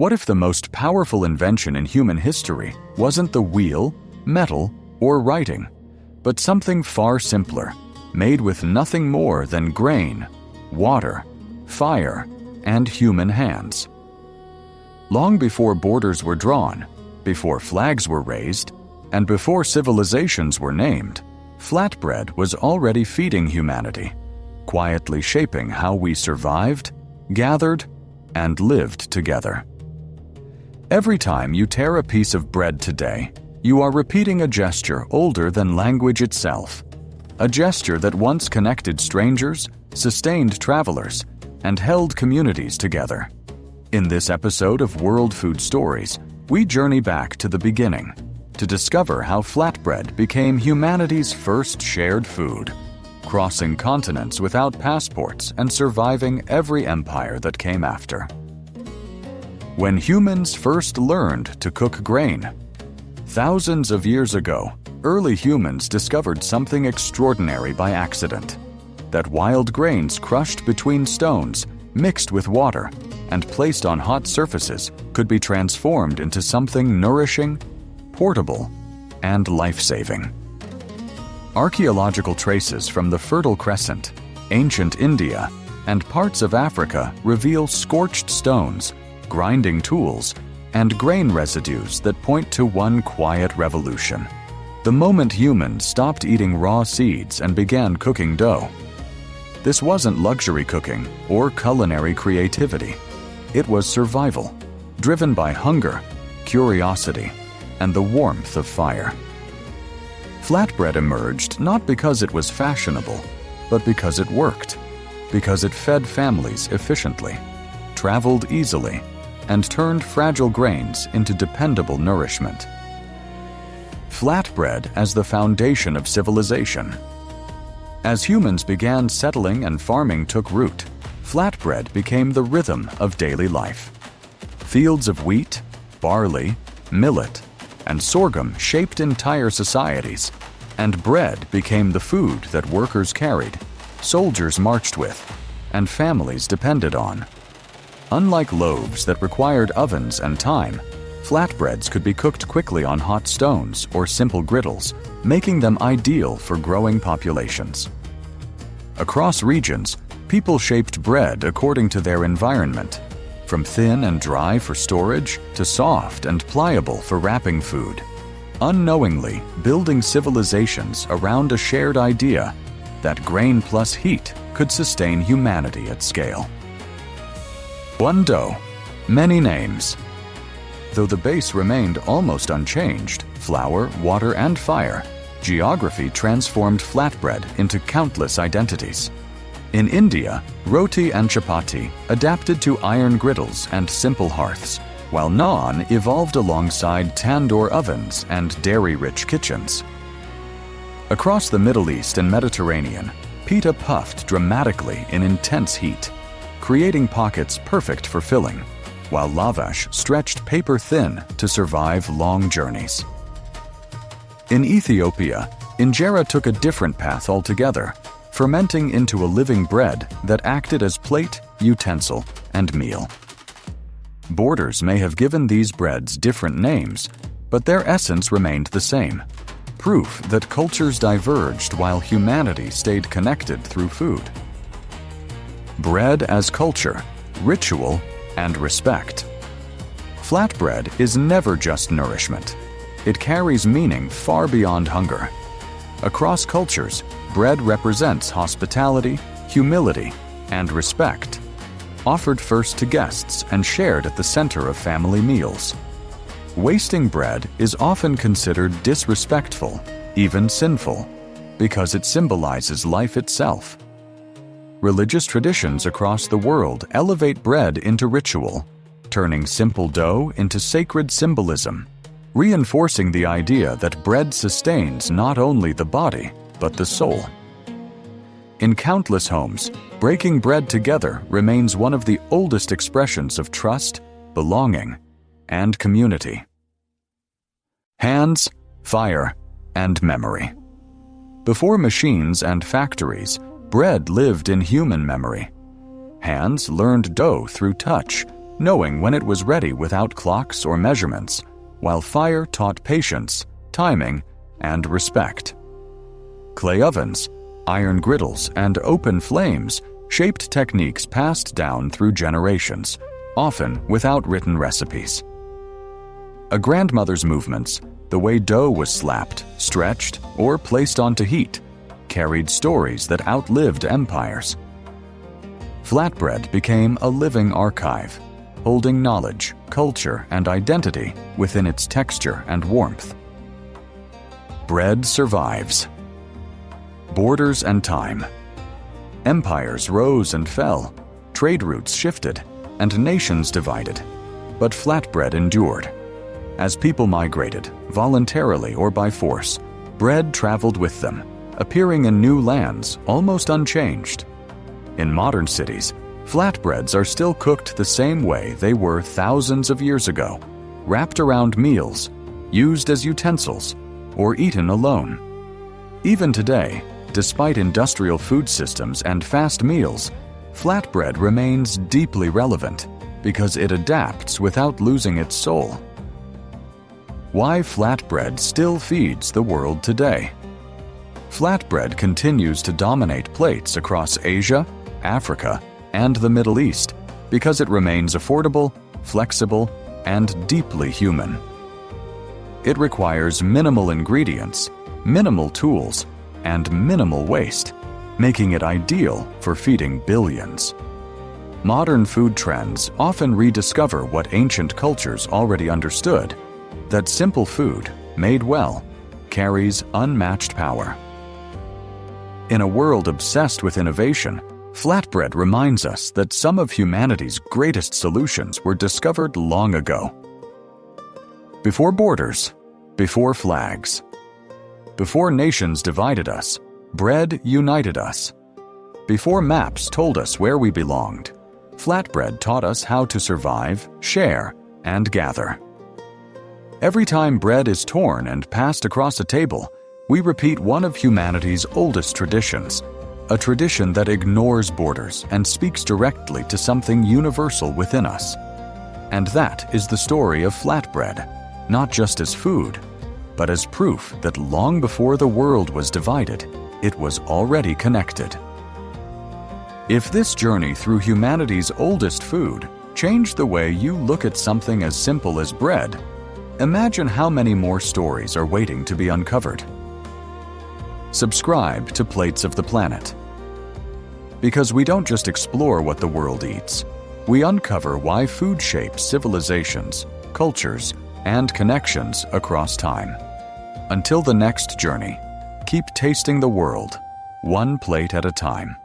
What if the most powerful invention in human history wasn't the wheel, metal, or writing, but something far simpler, made with nothing more than grain, water, fire, and human hands? Long before borders were drawn, before flags were raised, and before civilizations were named, flatbread was already feeding humanity, quietly shaping how we survived, gathered, and lived together. Every time you tear a piece of bread today, you are repeating a gesture older than language itself, a gesture that once connected strangers, sustained travelers, and held communities together. In this episode of World Food Stories, we journey back to the beginning to discover how flatbread became humanity's first shared food, crossing continents without passports and surviving every empire that came after. When humans first learned to cook grain, thousands of years ago, early humans discovered something extraordinary by accident: that wild grains crushed between stones, mixed with water, and placed on hot surfaces could be transformed into something nourishing, portable, and life-saving. Archaeological traces from the Fertile Crescent, ancient India, and parts of Africa reveal scorched stones, grinding tools, and grain residues that point to one quiet revolution: the moment humans stopped eating raw seeds and began cooking dough. This wasn't luxury cooking or culinary creativity. It was survival, driven by hunger, curiosity, and the warmth of fire. Flatbread emerged not because it was fashionable, but because it worked, because it fed families efficiently, traveled easily, and turned fragile grains into dependable nourishment. Flatbread as the foundation of civilization. As humans began settling and farming took root, flatbread became the rhythm of daily life. Fields of wheat, barley, millet, and sorghum shaped entire societies, and bread became the food that workers carried, soldiers marched with, and families depended on. Unlike loaves that required ovens and time, flatbreads could be cooked quickly on hot stones or simple griddles, making them ideal for growing populations. Across regions, people shaped bread according to their environment, from thin and dry for storage to soft and pliable for wrapping food, unknowingly building civilizations around a shared idea that grain plus heat could sustain humanity at scale. One dough, many names. Though the base remained almost unchanged, flour, water, and fire, geography transformed flatbread into countless identities. In India, roti and chapati adapted to iron griddles and simple hearths, while naan evolved alongside tandoor ovens and dairy-rich kitchens. Across the Middle East and Mediterranean, pita puffed dramatically in intense heat, creating pockets perfect for filling, while lavash stretched paper-thin to survive long journeys. In Ethiopia, injera took a different path altogether, fermenting into a living bread that acted as plate, utensil, and meal. Borders may have given these breads different names, but their essence remained the same: proof that cultures diverged while humanity stayed connected through food. Bread as culture, ritual, and respect. Flatbread is never just nourishment. It carries meaning far beyond hunger. Across cultures, bread represents hospitality, humility, and respect, offered first to guests and shared at the center of family meals. Wasting bread is often considered disrespectful, even sinful, because it symbolizes life itself. Religious traditions across the world elevate bread into ritual, turning simple dough into sacred symbolism, reinforcing the idea that bread sustains not only the body, but the soul. In countless homes, breaking bread together remains one of the oldest expressions of trust, belonging, and community. Hands, fire, and memory. Before machines and factories, bread lived in human memory. Hands learned dough through touch, knowing when it was ready without clocks or measurements, while fire taught patience, timing, and respect. Clay ovens, iron griddles, and open flames shaped techniques passed down through generations, often without written recipes. A grandmother's movements, the way dough was slapped, stretched, or placed onto heat, carried stories that outlived empires. Flatbread became a living archive, holding knowledge, culture, and identity within its texture and warmth. Bread survives. Borders and time. Empires rose and fell, trade routes shifted, and nations divided. But flatbread endured. As people migrated, voluntarily or by force, bread traveled with them, appearing in new lands almost unchanged. In modern cities, flatbreads are still cooked the same way they were thousands of years ago, wrapped around meals, used as utensils, or eaten alone. Even today, despite industrial food systems and fast meals, flatbread remains deeply relevant because it adapts without losing its soul. Why flatbread still feeds the world today. Flatbread continues to dominate plates across Asia, Africa, and the Middle East because it remains affordable, flexible, and deeply human. It requires minimal ingredients, minimal tools, and minimal waste, making it ideal for feeding billions. Modern food trends often rediscover what ancient cultures already understood, that simple food, made well, carries unmatched power. In a world obsessed with innovation, flatbread reminds us that some of humanity's greatest solutions were discovered long ago. Before borders, before flags, before nations divided us, bread united us. Before maps told us where we belonged, flatbread taught us how to survive, share, and gather. Every time bread is torn and passed across a table, we repeat one of humanity's oldest traditions, a tradition that ignores borders and speaks directly to something universal within us. And that is the story of flatbread, not just as food, but as proof that long before the world was divided, it was already connected. If this journey through humanity's oldest food changed the way you look at something as simple as bread, imagine how many more stories are waiting to be uncovered. Subscribe to Plates of the Planet. Because we don't just explore what the world eats, we uncover why food shapes civilizations, cultures, and connections across time. Until the next journey, keep tasting the world, one plate at a time.